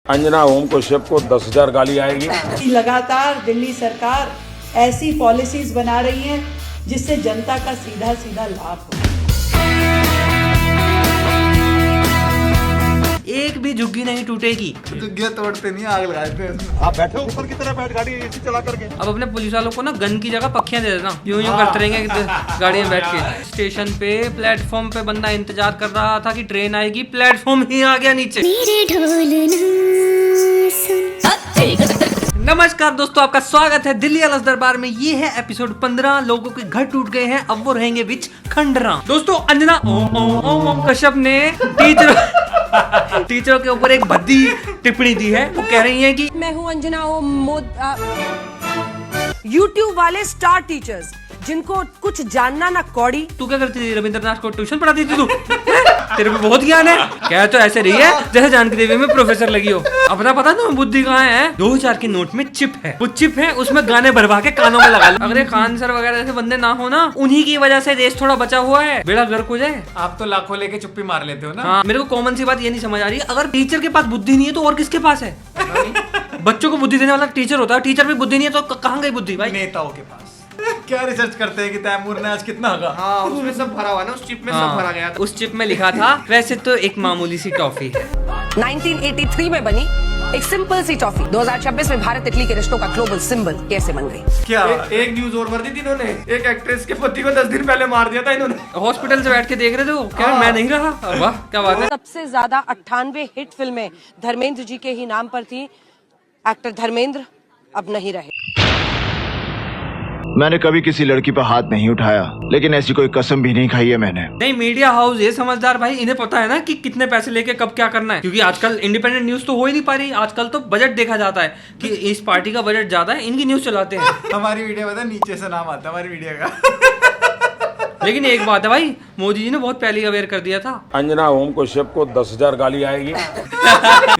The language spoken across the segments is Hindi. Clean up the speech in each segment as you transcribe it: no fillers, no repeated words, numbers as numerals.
अंजना ओम कश्यप को 10,000 गाली आएगी। लगातार दिल्ली सरकार ऐसी पॉलिसीज बना रही है जिससे जनता का सीधा सीधा लाभ हो। एक भी झुग्गी नहीं टूटेगी। झुग्गियां तोड़ते नहीं, आग लगाते हैं। आप बैठो ऊपर की तरफ, बैठ गाड़ी एसी चला करके। अब अपने पुलिस वालों को ना गन की जगह पक्खियां दे देना, यूं करते रहेंगे गाड़ी में बैठ के। स्टेशन पे प्लेटफॉर्म पे बंदा इंतजार कर रहा था कि ट्रेन आएगी, प्लेटफॉर्म ही आ गया नीचे। नमस्कार दोस्तों, आपका स्वागत है दिल्ली अलस दरबार में। ये है एपिसोड 15। लोगों के घर टूट गए हैं, अब वो रहेंगे बीच खंडरा। दोस्तों, अंजना ओम कश्यप ने टीचरों के ऊपर एक भद्दी टिप्पणी दी है। वो कह रही है कि मैं हूं अंजना ओम यूट्यूब वाले स्टार टीचर्स जिनको कुछ जानना ना कौड़ी। तू क्या करती थी? रविंद्रनाथ को ट्यूशन पढ़ाती थी तू? तेरे को बहुत ज्ञान है। क्या तो ऐसे रही है जैसे जानकी देवी में प्रोफेसर लगी हो। अपना पता ना बुद्धि कहाँ है? 2000 के नोट में चिप है, वो चिप है, उसमें गाने भरवा के कानों में लगा लो। अगर ये खान सर वगैरह जैसे बंदे ना हो ना, उन्हीं की वजह से देश थोड़ा बचा हुआ है। बेड़ा गर्क हो जाए। आप तो लाखों लेके चुप्पी मार लेते हो ना। हाँ, मेरे को कॉमन सी बात ये नहीं समझ आ रही, अगर टीचर के पास बुद्धि नहीं है तो और किसके पास है? बच्चों को बुद्धि देने वाला टीचर होता है, टीचर भी बुद्धि नहीं है तो कहाँ गई बुद्धि भाई? नेताओं के पास क्या रिसर्च करते हैं कि तैमूर ने आज कितना होगा। हाँ, उसमें सब भरा हुआ है ना, उस चिप में सब भरा गया था। उस चिप में लिखा था वैसे तो एक मामूली सी टॉफी है। 1983 में बनी एक सिंपल सी टॉफी 2026 में भारत इटली के रिश्तों का ग्लोबल सिंबल कैसे बन गई? क्या एक न्यूज और भर दी थी इन्होंने। एक एक्ट्रेस के पति को 10 दिन पहले मार दिया था इन्होंने। हॉस्पिटल से बैठ के देख रहे थे वो, क्या मैं नहीं रहा? वाह क्या बात है। सबसे ज्यादा 98 हिट फिल्में धर्मेंद्र जी के ही नाम पर थी। एक्टर धर्मेंद्र अब नहीं रहे। मैंने कभी किसी लड़की पर हाथ नहीं उठाया, लेकिन ऐसी कोई कसम भी नहीं खाई है मैंने। नहीं, मीडिया हाउस ये समझदार भाई, इन्हें पता है ना कि कितने पैसे लेके कब क्या करना है। क्योंकि आजकल इंडिपेंडेंट न्यूज तो हो ही नहीं पा रही। आजकल तो बजट देखा जाता है कि इस पार्टी का बजट ज्यादा है, इनकी न्यूज चलाते हैं। हमारी वीडियो पता नीचे से नाम आता है हमारी वीडियो का। लेकिन एक बात है भाई, मोदी जी ने बहुत पहले अवेयर कर दिया था। अंजना ओम कश्यप को 10,000 गाली आएगी।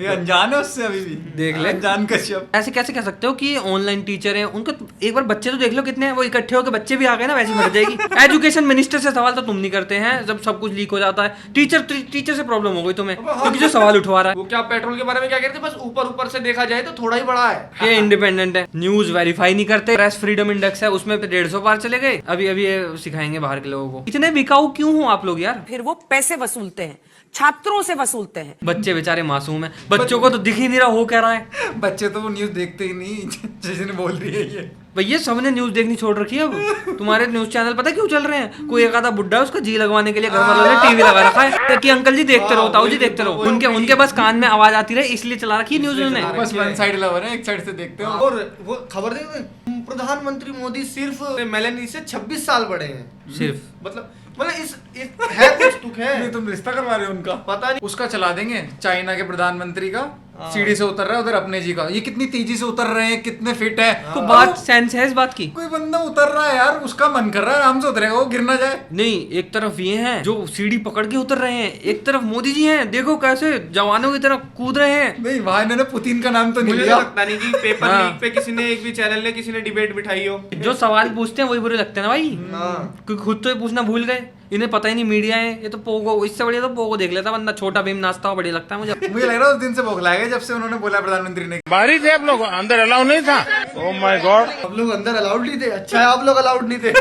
ये अनजान है उससे अभी भी। देख ले अनजान कश्यप। ऐसे कैसे कह सकते हो कि ऑनलाइन टीचर हैं? उनको एक बार बच्चे तो देख लो कितने हैं, वो इकट्ठे होकर बच्चे भी आ गए ना, वैसे बढ़ जाएगी। एजुकेशन मिनिस्टर से सवाल तो तुम नहीं करते हैं जब सब कुछ लीक हो जाता है। टीचर से प्रॉब्लम हो गई तुम्हें, क्योंकि जो सवाल उठवा रहा है। वो क्या पेट्रोल के बारे में क्या कहते हैं? बस ऊपर से देखा जाए तो थोड़ा ही बड़ा है। ये इंडिपेंडेंट है, न्यूज वेरीफाई नहीं करते। प्रेस फ्रीडम इंडेक्स है, उसमें 150 पार चले गए। अभी ये सिखाएंगे बाहर के लोगों को। इतने बिकाऊ क्यों हो आप लोग यार? फिर वो पैसे वसूलते हैं, छात्रों से वसूलते हैं। बच्चे बेचारे मासूम हैं, बच्चों को तो दिख ही नहीं रहा हो क्या रहा है। बच्चे तो वो न्यूज देखते ही नहीं जिसने बोल रही है ये। भैया सबने न्यूज देखनी छोड़ रखी है अब। तुम्हारे न्यूज चैनल पता क्यों चल रहे हैं? कोई एक आधा बुड्ढा है, उसका जी लगवाने के लिए घर वालों ने टीवी लगा रखा है कि अंकल जी देखते रहो, ताऊ जी देखते रहो। उनके बस कान में आवाज आती रहे, इसलिए चला रखी है न्यूज उन्होंने। बस वन साइड लवर है, एक साइड से देखते हो। और वो खबर देखो, प्रधानमंत्री मोदी सिर्फ मेलेनी से 26 साल बड़े हैं। सिर्फ मतलब इस है कुछ दुख है। नहीं, तुम रिश्ता करवा रहे हो उनका? पता नहीं। उसका चला देंगे चाइना के प्रधानमंत्री का, सीढ़ी से उतर रहा है उधर अपने जी का। ये कितनी तेजी से उतर रहे हैं, कितने फिट है। तो बात सेंस है इस बात की। कोई बंदा उतर रहा है यार, उसका मन कर रहा है आराम से उतरेगा, वो गिर ना जाए। नहीं, एक तरफ ये हैं जो सीढ़ी पकड़ के उतर रहे हैं, एक तरफ मोदी जी हैं, देखो कैसे जवानों की तरह कूद रहे हैं। नहीं, वहां इन्होंने पुतिन का नाम तो नहीं मुझे लिया। लगता नहीं कि पेपर हाँ। लीक पे किसी ने, एक भी चैनल ने, किसी ने डिबेट बिठाई हो। जो सवाल पूछते हैं वही बुरे लगते हैं ना भाई, हाँ। क्योंकि खुद तो ये पूछना भूल गए। इन्हें पता ही नहीं मीडिया है। ये तो पोगो, इससे बढ़िया तो पोगो देख लेता बंदा। छोटा भीम नाचता हुआ बढ़िया लगता है मुझे। मुझे लग रहा है उस दिन से बौखलाएगा जब से उन्होंने बोला प्रधानमंत्री ने। बाहरी थे आप लोग, अंदर अलाउ नहीं था। Oh my God. हम लोग अंदर अलाउड नहीं थे। अच्छा है आप लोग अलाउड नहीं थे।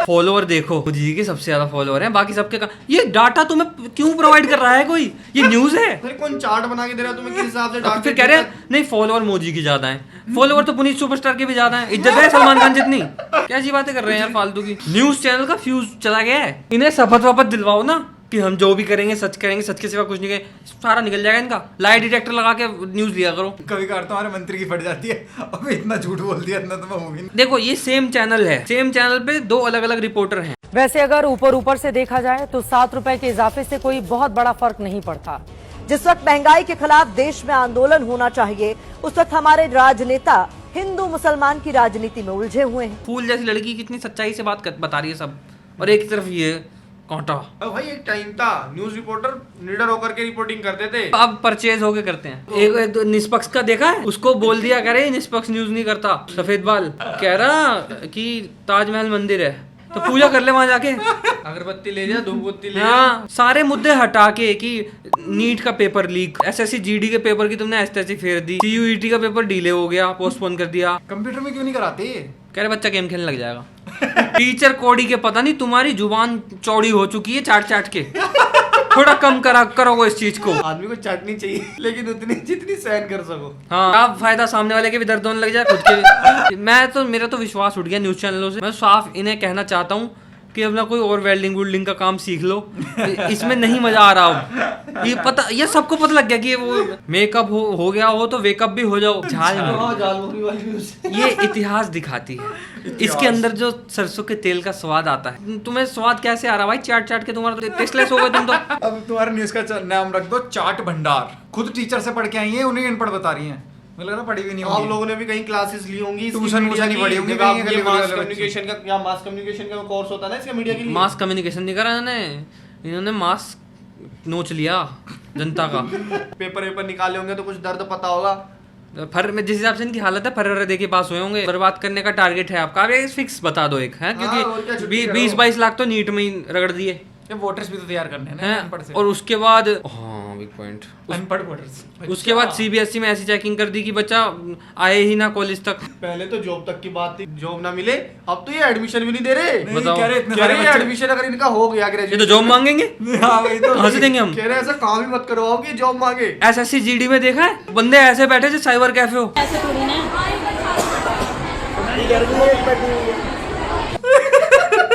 फॉलोअर देखो, मोदी जी के सबसे ज्यादा फॉलोअर हैं, बाकी सबके ये डाटा तुम्हें क्यों प्रोवाइड कर रहा है कोई? ये न्यूज है। फिर कौन चार्ट बना के दे रहा है तुम्हें? किस हिसाब से फिर कह रहे हैं नहीं फॉलोअर मोदी की ज्यादा है, फॉलोअर तो पुनीत सुपरस्टार के भी ज्यादा है। इज्जत है सलमान खान जितनी। क्या जी बातें कर रहे हैं यार फालतू की। न्यूज चैनल का फ्यूज चला गया है। इन्हें शपथ वपथ दिलवाओ ना कि हम जो भी करेंगे सच करेंगे, सच के सिवा कुछ नहीं करेंगे, सारा निकल जाएगा इनका। लाई डिटेक्टर लगा के न्यूज लिया करो। कभी कभार तो हमारे मंत्री की फट जाती है। अबे इतना झूठ बोल दिया, इतना तो मैं हूं भी नहीं। देखो ये सेम चैनल है, सेम चैनल पे 2 अलग अलग रिपोर्टर हैं। वैसे अगर ऊपर से देखा जाए तो 7 रुपए के इजाफे से कोई बहुत बड़ा फर्क नहीं पड़ता। जिस वक्त महंगाई के खिलाफ देश में आंदोलन होना चाहिए, उस वक्त हमारे राजनेता हिंदू मुसलमान की राजनीति में उलझे हुए हैं। फूल जैसी लड़की कितनी सच्चाई से बात बता रही है सब, और एक तरफ ये कांटा। अब भाई एक टाइम था न्यूज रिपोर्टर निडर होकर के रिपोर्टिंग करते थे। अब परचेज होके करते हैं। एक निष्पक्ष का देखा है, उसको बोल दिया करे निष्पक्ष न्यूज नहीं करता। सफेद बाल कह रहा कि ताजमहल मंदिर है, तो पूजा कर ले वहां जाके। अगरबत्ती ले जा, धूपबत्ती ले जा। हाँ, सारे मुद्दे हटा के कि नीट का पेपर लीक, एसएससी जीडी के पेपर की तुमने ऐसी फेर दी, सीयूईटी का पेपर डिले हो गया, पोस्टपोन कर दिया। कंप्यूटर में क्यों नहीं कराते ये? कह रहे बच्चा गेम खेलने लग जाएगा। टीचर कोड़ी के पता नहीं, तुम्हारी जुबान चौड़ी हो चुकी है चाट चाट के। थोड़ा कम करो इस चीज को। आदमी को चाटनी चाहिए, लेकिन उतनी जितनी सहन कर सको। हाँ, आप फायदा सामने वाले के भी दर्द होने लग जाए, खुद के मेरा तो विश्वास उठ गया न्यूज चैनलों से। मैं साफ इन्हें कहना चाहता हूँ कि अपना कोई और वेल्डिंग वुल्डिंग का काम सीख लो, इसमें नहीं मजा आ रहा हो। ये सबको पता लग गया कि वो मेकअप हो गया हो तो वेकअप भी हो जाओ। झालमुरी वाली ये इतिहास दिखाती है, इसके अंदर जो सरसों के तेल का स्वाद आता है। तुम्हें स्वाद कैसे आ रहा भाई? चाट चाट के तुम्हारा तो टेस्टलेस हो गए तुम तो। अब तुम्हारे न्यूज का नाम रख दो चाट भंडार। खुद टीचर से पढ़ के आई है, उन्हें अनपढ़ बता रही है। मुझे लग रहा पढ़ी भी नहीं आप होगी। लोगों ने भी कहीं क्लासेस ली होंगी, ट्यूशन नहीं पढ़ी होंगी, मास कम्युनिकेशन का, या मास कम्युनिकेशन का कोर्स होता है ना इसका मीडिया के लिए। मास कम्युनिकेशन नहीं करा इन्होंने मास नोच लिया जनता का। पेपर निकाले होंगे तो कुछ दर्द पता होगा। फर में जिस हिसाब से इनकी हालत है, फर दे के पास हुए होंगे। बर्बाद करने का टारगेट है आपका, फिक्स बता दो एक है, क्योंकि 20-22 लाख तो नीट में ही रगड़ दिए। वोटर्स भी तो तैयार करने हैं ना अनपढ़ से। और उसके बाद बिग पॉइंट, अनपढ़ वोटर्स। उसके बाद सीबीएसई में ऐसी चेकिंग कर दी कि बच्चा आए ही ना कॉलेज तक। पहले तो जॉब तक की बात थी, जॉब ना मिले, अब तो ये एडमिशन भी नहीं दे रहे। बताओ, कह रहे एडमिशन अगर इनका हो गया ये ग्रेजुएशन, तो जॉब मांगेंगे। हाँ, वही तो। कहाँ से देंगे हम? कह रहे ऐसा काम ही मत करवाओ कि जॉब मांगे। एसएससी जीडी में देखा है, बंदे ऐसे बैठे जैसे साइबर कैफे हो।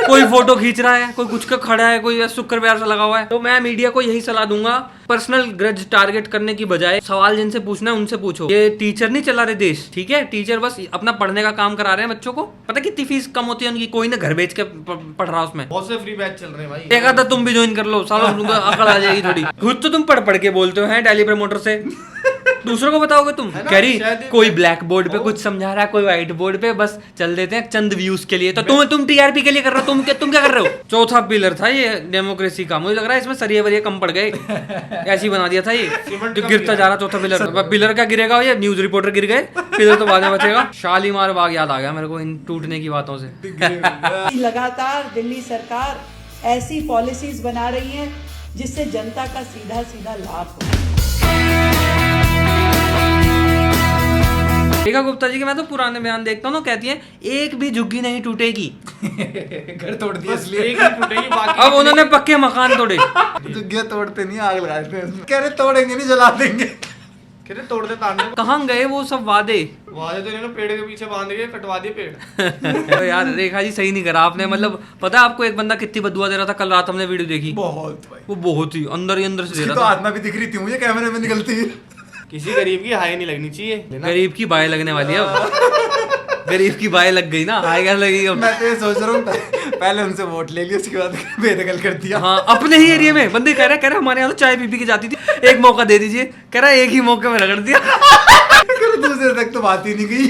कोई फोटो खींच रहा है, कोई कुछ का खड़ा है, कोई शुक्र प्यार से लगा हुआ है। तो मैं मीडिया को यही सलाह दूंगा, पर्सनल ग्रज टारगेट करने की बजाय सवाल जिनसे पूछना है उनसे पूछो। ये टीचर नहीं चला रहे देश, ठीक है? टीचर बस अपना पढ़ने का काम करा रहे हैं बच्चों को। पता कितनी फीस कम होती है उनकी, कोई ना घर बेच के पढ़ रहा उसमें। बहुत से फ्री बैच चल रहे हैं भाई। देखा था, तुम भी ज्वाइन कर लो, सालों अकल आ जाएगी थोड़ी। खुद तो तुम पढ़ के बोलते हो हैं डेली प्रमोटर से, दूसरों को बताओगे तुम? कह रही कोई ब्लैक बोर्ड पे कुछ समझा रहा है, कोई व्हाइट बोर्ड पे, बस चल देते हैं चंद व्यूज के लिए। तो तुम टीआरपी के लिए कर रहे हो, तुम क्या कर रहे हो? चौथा पिलर था ये डेमोक्रेसी का, मुझे लग रहा है इसमें सरिये वरिये कम पड़ गए, ऐसे ही बना दिया था ये, जो गिरता जा रहा चौथा पिलर। पिलर क्या गिरेगा? ये न्यूज रिपोर्टर गिर गए, पिलर तो बाद में बचेगा। शालीमार बाग याद आ गया मेरे को इन टूटने की बातों से। लगातार दिल्ली सरकार ऐसी पॉलिसीज बना रही है जिससे जनता का सीधा सीधा लाभ हो। रेखा गुप्ता जी के मैं तो पुराने बयान देखता हूँ ना, कहती हैं एक भी झुग्गी नहीं टूटेगी। घर तोड़ दिया इसलिए। एक ही टूटेगी, बाकी अब उन्होंने पक्के मकान तोड़े। झुग्गियां तोड़ते नहीं, आग लगा देते हैं। कह रहे तोड़ेंगे नहीं, जला देंगे। कह रहे तोड़ दे तांडे। कहाँ गए वो सब वादे? वादे तो इन्होंने पेड़ के पीछे बांध के कटवा दिए पेड़। तो यार रेखा जी सही नहीं करा आपने। मतलब पता है आपको एक बंदा कितनी बदुआ दे रहा था? कल रात हमने वीडियो देखी, बहुत भाई, वो बहुत ही अंदर ही अंदर से दे तो रहा था। आत्मा भी दिख रही थी मुझे कैमरे में निकलती है। किसी गरीब की हाई नहीं लगनी चाहिए। गरीब की बाय लगने वाली है अब। गरीब की बाय लग गई ना, हाई क्या लगेगी अब? मैं तो ये सोच रहा हूँ पहले उनसे वोट ले लिया, उसके बाद बेदखल कर दिया। हाँ, अपने ही एरिया में बंदे कह रहे हमारे यहाँ तो चाय पी के जाती थी, एक मौका दे दीजिए। कह रहा एक ही मौके में रगड़ दिया। दूसरे तक तो बात ही नहीं गई।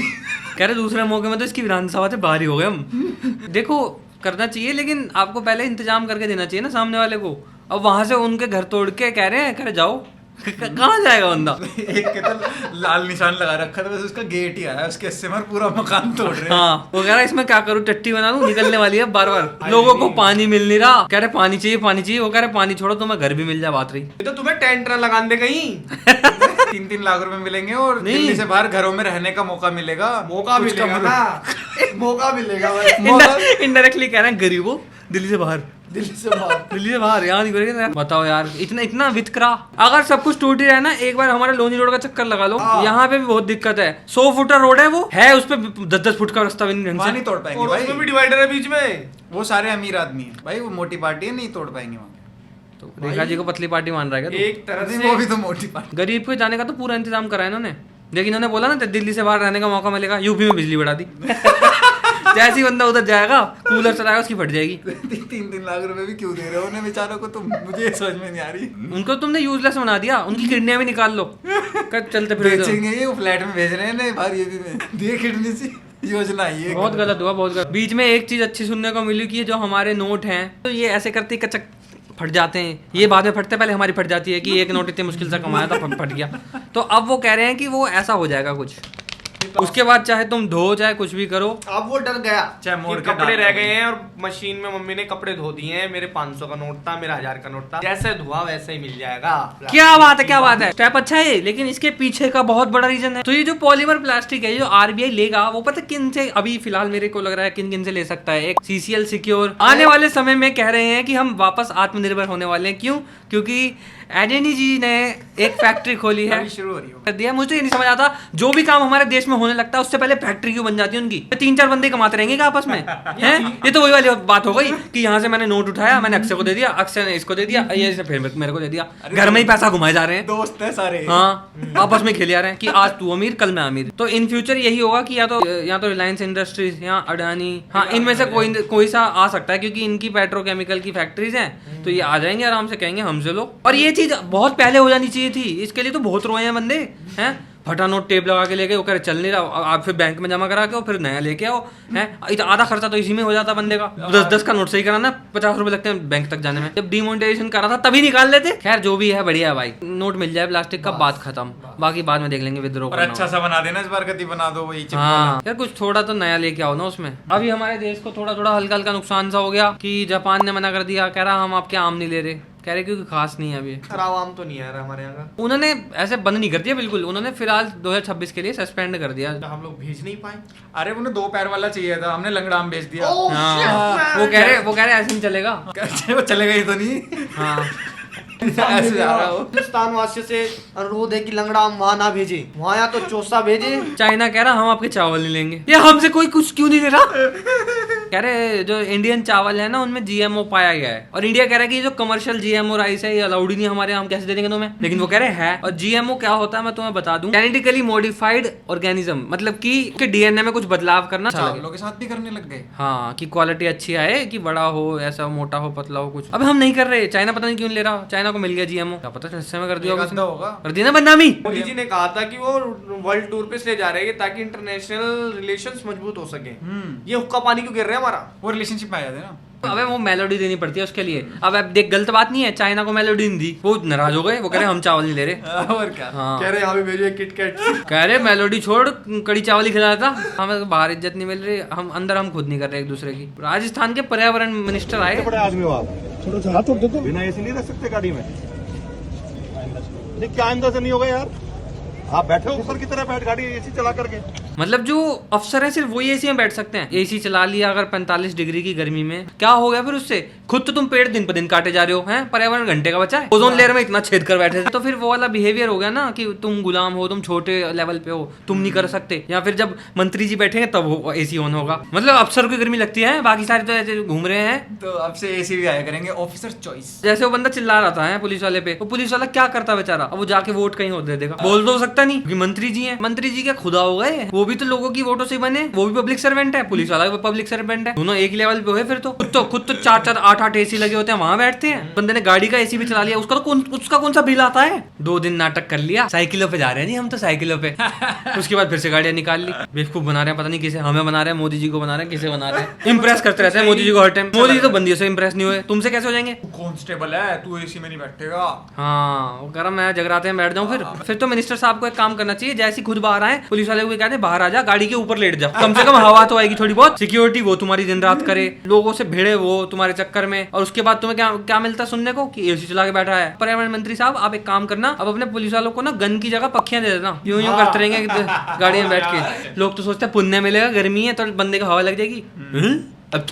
कह रहे दूसरे मौके में तो इसकी विधानसभा से बाहर ही हो गए हम। देखो करना चाहिए, लेकिन आपको पहले इंतजाम करके देना चाहिए ना सामने वाले को। अब वहां से उनके घर तोड़ के कह रहे हैं, कह रहे जाओ, कहाँ जाएगा बंदा? एक के तो लाल निशान लगा रखा था, बस उसका गेट ही आया, उसके हिस्से में पूरा मकान तोड़ रहे हैं। हाँ, वो कह रहा है इसमें क्या करूँ, टट्टी बना दूं, निकलने वाली है बार बार। लोगों को पानी मिल नहीं रहा, कह रहे पानी चाहिए पानी चाहिए। वो कह रहे पानी छोड़ो, तुम्हें घर भी मिल जाए, बात रही। तो तुम्हें टेंट ना लगाने दे कहीं। 3-3 लाख रुपए मिलेंगे और नहीं। दिल्ली से बाहर घरों में रहने का मौका मिलेगा। मौका कुछ मिलेगा कम ना, मौका मिलेगा भाई। इनडायरेक्टली कह रहे हैं गरीबों दिल्ली से बाहर, दिल्ली से बाहर, दिल्ली से बाहर यहाँ नहीं करेंगे। बताओ यार, इतना वितकरा। अगर सब कुछ टूट ही रहा है ना, एक बार हमारे लोनी रोड का चक्कर लगा लो, यहाँ पे भी बहुत दिक्कत है। 100 फुट रोड है, वो है उस पे 10-10 फुट का रास्ता भी नहीं वहाँ नहीं तोड़ पाएंगे और भाई। उसमें भी डिवाइडर है बीच में। वो सारे अमीर आदमी है भाई, वो मोटी पार्टी है, नहीं तोड़ पाएंगे वहाँ। तो रेखा जी को पतली पार्टी मान रहा है क्या? एक तरह नहीं, से वो भी तो मोटी पार्टी। गरीब को जाने का तो पूरा इंतजाम करा है इन्होंने, लेकिन इन्होंने बोला ना दिल्ली से बाहर रहने का मौका मिलेगा, यूपी में बिजली बढ़ा दी। जैसे ही बंदा उधर जाएगा, कूलर चलाएगा, उसकी फट जाएगी। 3-3 लाख रुपए भी क्यों दे रहे हो उन्हें बेचारों को? तुम मुझे समझ में नहीं आ रही। उनको तुमने यूजलेस बना दिया, उनकी किडनियां भी निकाल लो, चलते फिर बेचेंगे ये, वो फ्लैट में भेज रहे हैं ना बाहर, ये भी में दिए किडनी सी योजना ये बहुत गलत हुआ, बहुत गलत। बीच में एक चीज अच्छी सुनने को मिली कि ये जो हमारे नोट हैं, तो ये ऐसे करते कचक फट जाते हैं। ये बाद में फटते, पहले हमारी फट जाती है कि एक नोट इतने मुश्किल से कमाया था, फट गया। तो अब वो कह रहे हैं कि वो ऐसा हो जाएगा कुछ, उसके बाद चाहे तुम धो चाहे कुछ भी करो। अब वो डर गया, चाहे मोड़ के कपड़े डाल रह दो। गए हैं और मशीन में मम्मी ने कपड़े धो दिए हैं, मेरे 500 का नोट था, मेरा 1000 का नोट था, जैसे धुआ वैसे ही मिल जाएगा। क्या बात है, क्या बात है। स्टेप अच्छा है, लेकिन इसके पीछे का बहुत बड़ा रीजन है। तो ये जो पॉलीमर प्लास्टिक है जो आरबीआई लेगा, वो पता किन से अभी फिलहाल मेरे को लग रहा है किन किन से ले सकता है। एक CCL सिक्योर आने वाले समय में कह रहे हैं कि हम वापस आत्मनिर्भर होने वाले हैं। क्यों? क्योंकि एडेनी जी ने एक फैक्ट्री खोली है, शुरू हो रही हो कर दिया। मुझे ये नहीं समझ आता, जो भी काम हमारे देश में होने लगता है उससे पहले फैक्ट्री क्यों बन जाती है उनकी? 3-4 बंदे कमाते रहेंगे क्या आपस में? हैं? ये तो वही वाली बात हो गई कि यहाँ से मैंने नोट उठाया, मैंने अक्षय को दे दिया, अक्षय ने इसको दे दिया, ये फिर मेरे को दे दिया। घर में ही पैसा घुमाए जा रहे हैं, दोस्त है सारे। हाँ, आपस में खेले जा रहे हैं कि आज तू अमीर कल मैं अमीर। तो इन फ्यूचर यही होगा कि या तो रिलायंस इंडस्ट्रीज या अडानी, हाँ, इनमें से कोई सा आ सकता है, क्योंकि इनकी पेट्रोकेमिकल की फैक्ट्रीज हैं। तो ये आ जाएंगे आराम से, कहेंगे हमसे लो। और ये चीज बहुत पहले हो जानी चाहिए थी। इसके लिए तो बहुत रोए हैं बंदे, हैं? फटा नोट टेप लगा के लेके, वो कह चल नहीं रहा, आप फिर बैंक में जमा करा के फिर नया लेके आओ, हैं? आधा खर्चा तो इसी में हो जाता बंदे का। 10-10 का नोट सही कराना 50 रुपए लगते हैं बैंक तक जाने में। जब डिमोनेटाइजेशन करा था तभी निकाल लेते। खैर जो भी है बढ़िया है भाई, नोट मिल जाए प्लास्टिक का, बात खत्म। बाकी बाद में देख लेंगे विद्रोह। और अच्छा सा बना देना इस बार, गति बना दो वही। हाँ यार, कुछ थोड़ा तो नया लेके आओ ना उसमें। अभी हमारे देश को थोड़ा थोड़ा हल्का हल्का नुकसान सा हो गया कि जापान ने मना कर दिया, कह रहा हम आपके आम नहीं ले रहे, कह रहे क्योंकि खास नहीं है अभी। खराब आम तो नहीं आ रहा हमारे यहाँ का। उन्होंने ऐसे बंद नहीं कर दिया बिल्कुल, उन्होंने फिलहाल 2026 के लिए सस्पेंड कर दिया। हम लोग भेज नहीं पाए। अरे उन्हें 2 पैर वाला चाहिए था, हमने लंगड़ा आम बेच दिया। हाँ, वो कह रहे ऐसे नहीं चलेगा। वो चलेगा ही तो नहीं। हाँ ऐसे जा रहा हो। हिंदुस्तान वासियों से अनुरोध है कि लंगड़ा आम वहाँ ना भेजे, वहाँ या तो चोसा भेजे। चाइना कह रहा हम आपके चावल नहीं लेंगे। ये हमसे कोई कुछ क्यों नहीं ले रहा? कह रहे जो इंडियन चावल है ना उनमें GMO पाया गया है, और इंडिया कह रहा है कि जो कमर्शियल GMO राइस है ये अलाउड ही नहीं हमारे, हम कैसे दे देंगे तुम्हें? लेकिन वो कह रहे हैं। और GMO क्या होता है मैं तुम्हें बता दूं, जेनेटिकली मॉडिफाइड ऑर्गेनिज्म, मतलब कि DNA में कुछ बदलाव करना। चावलों के साथ भी करने लग गए। हाँ, कि क्वालिटी अच्छी आए, कि बड़ा हो, ऐसा मोटा हो, पतला हो कुछ। अब हम नहीं कर रहे। चाइना पता नहीं क्यों ले रहा, चाइना को मिल गया GMO, क्या पता हिस्से में कर दिया होगा, कर दिया ना बदनामी। मोदी जी ने कहा था कि वो वर्ल्ड टूर पे इसलिए जा रहे हैं ताकि इंटरनेशनल रिलेशंस मजबूत हो सके। ये हुक्का पानी क्यों गिर रहा है हमारा? वो रिलेशनशिप में आ जाते हैं ना। अबे वो मेलोडी देनी पड़ती है उसके लिए। अब देख, गलत बात नहीं है, चाइना को मेलोडी नहीं दी, वो नाराज हो गए, वो कह रहे हम चावल नहीं ले रहे। और क्या? हाँ, कह रहे यहाँ भी भेजो किटकैट। कह रहे मेलोडी छोड़, कड़ी चावल ही खिलाया था हमें, बाहर इज्जत नहीं मिल रही, हम अंदर हम खुद नहीं कर रहे एक दूसरे की। राजस्थान के पर्यावरण मिनिस्टर आए। बिना एसी नहीं रह सकते गाड़ी में? क्या अंदाजा नहीं होगा यार, आप बैठे हो ऊपर की तरह बैठ गाड़ी एसी चला करके। मतलब जो अफसर है सिर्फ वही एसी में बैठ सकते हैं। एसी चला लिया अगर 45 डिग्री की गर्मी में, क्या हो गया फिर उससे? खुद तो तुम पेड़ दिन पर दिन काटे जा रहे हो, हैं? पर्यावरण घंटे का बचा है, ओजोन लेयर में इतना छेद कर बैठे थे। तो फिर वो वाला बिहेवियर हो गया ना कि तुम गुलाम हो, तुम छोटे लेवल पे हो, तुम नहीं कर सकते। या फिर जब मंत्री जी बैठेंगे तब एसी ऑन होगा। मतलब अफसर को गर्मी लगती है, बाकी सारे तो ऐसे घूम रहे हैं। तो अब से एसी भी आया करेंगे, ऑफिसर चॉइस। जैसे वो बंदा चिल्ला रहा था पुलिस वाले पे, वो पुलिस वाला क्या करता बेचारा? अब वो जाके वोट कहीं और दे देगा, बोल तो सकता नहीं क्योंकि मंत्री जी हैं। मंत्री जी क्या खुदा हो गए? वो भी तो लोगों की वोटों से बने, वो भी पब्लिक सर्वेंट है, पुलिस वाला भी पब्लिक सर्वेंट है, दोनों एक लेवल पे हुए। फिर तो खुद तो 4-4 8-8 एसी लगे होते हैं, वहां बैठते हैं। बंदे ने गाड़ी का एसी भी चला लिया, उसका कौन सा बिल आता है? 2 दिन नाटक कर लिया, साइकिलों पे जा रहे हैं जी हम तो, साइकिलों पे। उसके बाद फिर से गाड़ियां निकाल ली। बेवकूफ बना रहे हैं, पता नहीं किसे, हमें बना रहे हैं, मोदी जी को बना रहे हैं, किसे बना रहे हैं। इंप्रेस करते रहते हैं मोदी जी को हर टाइम। मोदी जी तो बंदियों से इंप्रेस नहीं हुए, तुमसे कैसे हो जाएंगे? कांस्टेबल है, तू एसी में नहीं बैठेगा। हाँ, वो कह रहा मैं जगराते में बैठ जाऊं। फिर तो मिनिस्टर साहब को एक काम करना चाहिए, जैसे खुद बाहर आए पुलिस वाले को कहते बाहर आ जा, गाड़ी के ऊपर लेट जा, कम से कम हवा तो आएगी थोड़ी बहुत। सिक्योरिटी वो तुम्हारी दिन रात करे, लोगों से भिड़े वो तुम्हारे चक्कर में, और उसके बाद तुम्हें क्या मिलता सुनने को कि एसी चला के बैठा है। पर्यावरण मंत्री साहब आप एक काम करना, अब अपने पुलिस वालों को ना गन की जगह पक्खियां दे देना, यूं करते रहेंगे गाड़ी में बैठ के। लोग तो सोचते हैं पुण्य मिलेगा, गर्मी है तो बंदे को हवा लग जाएगी। अब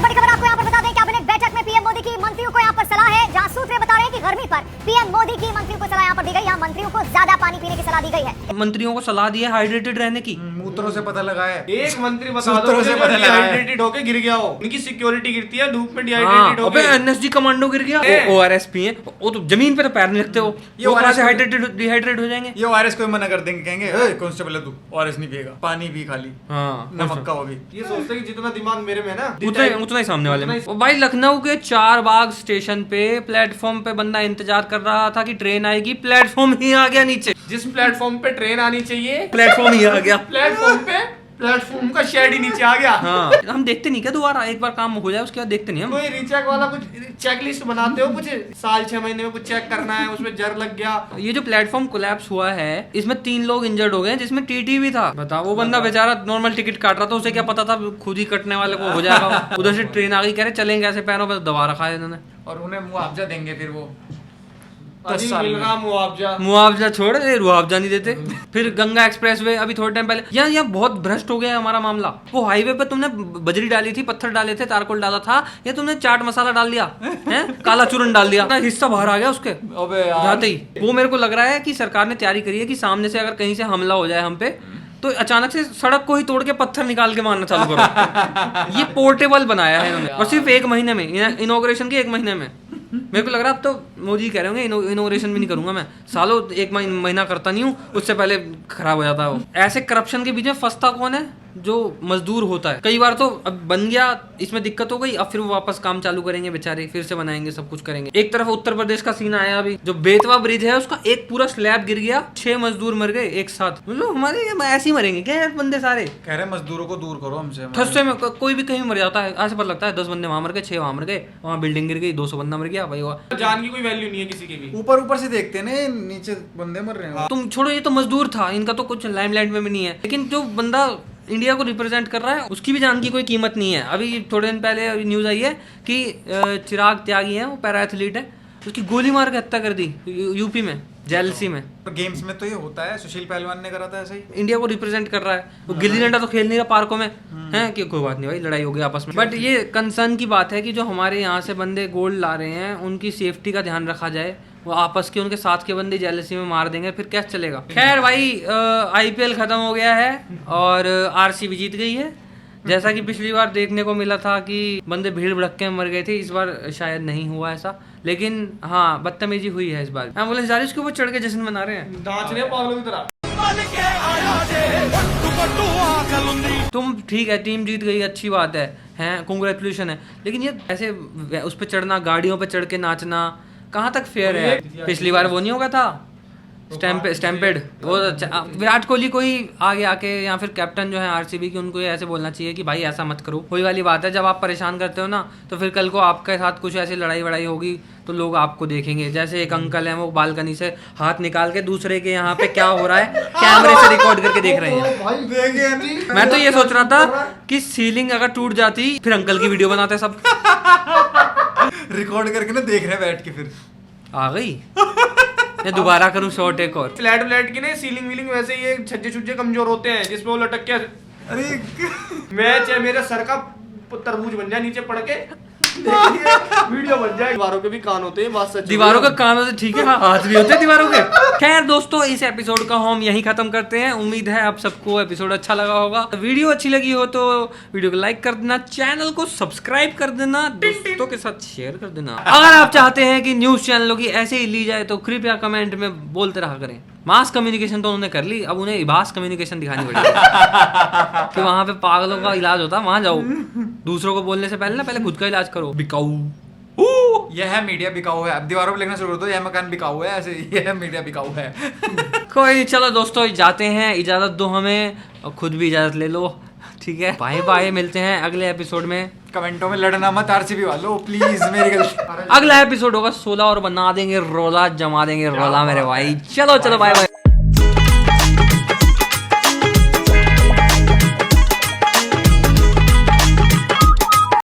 बड़ी खबर आपको यहाँ पर बता दें, कैबिनेट बैठक में पीएम मोदी की मंत्रियों को यहाँ पर सलाह है, जहाँ सूत्र बता रहे हैं कि गर्मी पर पीएम मोदी की मंत्रियों को सलाह यहाँ पर दी गई। यहाँ मंत्रियों को ज्यादा पानी पीने की सलाह दी गई है। मंत्रियों को सलाह दी है हाइड्रेटेड रहने की। मूत्रों से पता लगा है। एक मंत्री बता दो डिहाइड्रेटेड होके गिर गया हो, उनकी सिक्योरिटी गिरती है धूप में डिहाइड्रेटेड होके। एनएसजी कमांडो गिर गया, ORS पिए, वो तो जमीन पे तो पैर नहीं रखते हो, ये कहां से डिहाइड्रेट हो जाएंगे? ये ORS को मना कर देंगे, कहेंगे कांस्टेबल है तू, ORS नहीं पिएगा, पानी पी खाली। हाँ, नमक का वो भी। ये सोचते कि जितना दिमाग मेरे में ना उतना ही सामने वाले में। भाई लखनऊ के 4 बाग स्टेशन पे प्लेटफॉर्म पे बंदा इंतजार कर रहा था कि ट्रेन आएगी, प्लेटफॉर्म ही आ गया नीचे। जिस प्लेटफॉर्म पे ट्रेन आनी चाहिए प्लेटफॉर्म ही आ गया। प्लेटफॉर्म पे प्लेटफॉर्म का शेड ही नीचे आ गया। हाँ, हम देखते नहीं क्या दोबारा, एक बार काम हो जाए उसके बाद देखते नहीं हम। कोई रीचेक वाला कुछ चेकलिस्ट बनाते हो, कुछ साल 6 महीने में कुछ चेक करना है, उसमें जर लग गया। ये जो प्लेटफॉर्म कोलैप्स हुआ है इसमें 3 लोग इंजर्ड हो गए जिसमें टीटी भी था। बताओ, वो बंदा बेचारा नॉर्मल टिकट काट रहा था, उसे क्या पता था खुद ही कटने वाले को हो जाएगा। उधर से ट्रेन आ गई, कह रहे चलेंगे ऐसे पैरों पर, दबा रखा है इन्होंने। और उन्हें मुआवजा देंगे फिर वो अभी मिल रहा मुआवजा। मुआवजा छोड़, मुआवजा नहीं देते। फिर गंगा एक्सप्रेस वे अभी थोड़े टाइम पहले, यहाँ बहुत भ्रष्ट हो गया है हमारा मामला। वो हाईवे पे तुमने बजरी डाली थी, पत्थर डाले थे, तारकोल डाला था, या तुमने चाट मसाला डाल दिया है, काला चूरन डाल दिया, हिस्सा बाहर आ गया उसके जाते ही। वो मेरे को लग रहा है कि सरकार ने तैयारी करी है कि सामने से अगर कहीं से हमला हो जाए हम पे, तो अचानक से सड़क को ही तोड़ के पत्थर निकाल के मारना चालू करो। ये पोर्टेबल बनाया है इन्होंने, और सिर्फ 1 महीने में, इनॉग्रेशन के 1 महीने में। मेरे को लग रहा है अब तो मोदी कह रहे होंगे इनोग्रेशन भी नहीं करूंगा मैं, सालों 1 महीना करता नहीं हूँ, उससे पहले खराब हो जाता है वो। ऐसे करप्शन के बीच में फंसता कौन है? जो मजदूर होता है। कई बार तो अब बन गया, इसमें दिक्कत हो गई, अब फिर वो वापस काम चालू करेंगे बेचारे, फिर से बनाएंगे, सब कुछ करेंगे। एक तरफ उत्तर प्रदेश का सीन आया अभी, जो बेतवा ब्रिज है उसका एक पूरा स्लैब गिर गया, 6 मजदूर मर गए एक साथ। मतलब हमारे ऐसे ही मरेंगे क्या यार बंदे सारे? कह रहे मजदूरों को दूर करो हमसे। ठस्से में कोई भी कहीं मर जाता है, ऐसे पता लगता है 10 बंदे वहां मर गए, 6 वहां मर गए, वहां बिल्डिंग गिर गई, 200 बंदा मर गया भाई। जान की कोई वैल्यू नहीं है किसी की भी। ऊपर से देखते ना, नीचे बंदे मर रहे हैं। तुम छोड़ो, ये तो मजदूर था, इनका तो कुछ लाइमलाइट में भी नहीं है, लेकिन जो बंदा इंडिया को रिप्रेजेंट कर रहा है उसकी भी जान की कोई कीमत नहीं है। अभी थोड़े दिन पहले न्यूज आई है कि चिराग त्यागी है, वो पैरा एथलीट है, उसकी गोली मार के हत्या कर दी यूपी में, जेएलसी में। तो गेम्स में तो ये होता है, सुशील पहलवान ने करा था ऐसे ही। इंडिया को रिप्रेजेंट कर रहा है वो, गिल्ली डंडा तो खेल नहीं रहा पार्कों में है कि कोई बात नहीं भाई, लड़ाई हो गई आपस में। बट ये कंसर्न की बात है कि जो हमारे यहाँ से बंदे गोल्ड ला रहे हैं उनकी सेफ्टी का ध्यान रखा जाए। वो आपस के उनके साथ के बंदे जेलसी में मार देंगे, फिर कैसे चलेगा? खैर भाई, आईपीएल खत्म हो गया है और आरसीबी जीत गई है। जैसा कि पिछली बार देखने को मिला था कि बंदे भीड़ भड़क के मर गए थे, इस बार शायद नहीं हुआ ऐसा, लेकिन हाँ बदतमीजी हुई है इस बार। एम्बुलेंस जा रही है, उसके ऊपर चढ़ के जश्न मना रहे हैं, नाच रहे हैं पागलों की तरह। तुम ठीक है, टीम जीत गई, अच्छी बात है, कांग्रेचुलेशन है, लेकिन ये ऐसे उस पर चढ़ना, गाड़ियों पे चढ़ के नाचना, कहाँ तक फेयर है? पिछली बार वो नहीं होगा था स्टैम्पेड, वो विराट कोहली को ही आगे आके या फिर कैप्टन जो है आरसीबी की, उनको ऐसे बोलना चाहिए कि भाई ऐसा मत करो। वही वाली बात है, जब आप परेशान करते हो ना, तो फिर कल को आपके साथ कुछ ऐसी लड़ाई वड़ाई होगी तो लोग आपको देखेंगे। जैसे एक अंकल है, वो बालकनी से हाथ निकाल के दूसरे के यहाँ पे क्या हो रहा है कैमरे से रिकॉर्ड करके देख रहे हैं। मैं तो ये सोच रहा था कि सीलिंग अगर टूट जाती फिर अंकल की वीडियो बनाते सब। रिकॉर्ड करके ना देख रहे हैं बैठ के, फिर आ गई मैं दोबारा करूं शॉर्ट एक और। फ्लैट की ना सीलिंग वीलिंग वैसे ये छज्जे छुज्जे कमजोर होते हैं, जिसमें वो लटक के, अरे मैं चाहे मेरे सर का तरबूज बन जाए नीचे पड़ के, वीडियो बन जाए। दीवारों के भी कान होते हैं, बात सच। दीवारों के कान होते, ठीक है, हाथ भी होते हैं दीवारों के। खैर दोस्तों, इस एपिसोड का हम यहीं खत्म करते हैं। उम्मीद है आप सबको एपिसोड अच्छा लगा होगा। वीडियो अच्छी लगी हो तो वीडियो को लाइक कर देना, चैनल को सब्सक्राइब कर देना, दोस्तों के साथ शेयर कर देना। अगर आप चाहते हैं कि न्यूज चैनलों की ऐसे ही ली जाए तो कृपया कमेंट में बोलते रहा करें। मास कम्युनिकेशन तो उन्होंने कर ली, अब उन्हें इबास कम्युनिकेशन दिखानी पड़ेगी कि वहां पे पागलों का इलाज होता है, वहां जाओ। दूसरों को बोलने से पहले ना, पहले खुद का इलाज करो। बिकाऊ, यह है मीडिया बिकाऊ है। अब दीवारों पे लिखना शुरू कर दो, यह मकान बिकाऊ है, ऐसे यह मीडिया बिकाऊ है। कोई नहीं, चलो दोस्तों जाते हैं, इजाजत दो हमें और खुद भी इजाजत ले लो, ठीक है? बाय बाय, मिलते हैं अगले एपिसोड में। कमेंटों में लड़ना मत आरसीबी वालों, प्लीज मेरी गलती। अगला एपिसोड होगा 16 और बना देंगे रोला, जमा देंगे रोला मेरे भाई। चलो बाय बाय।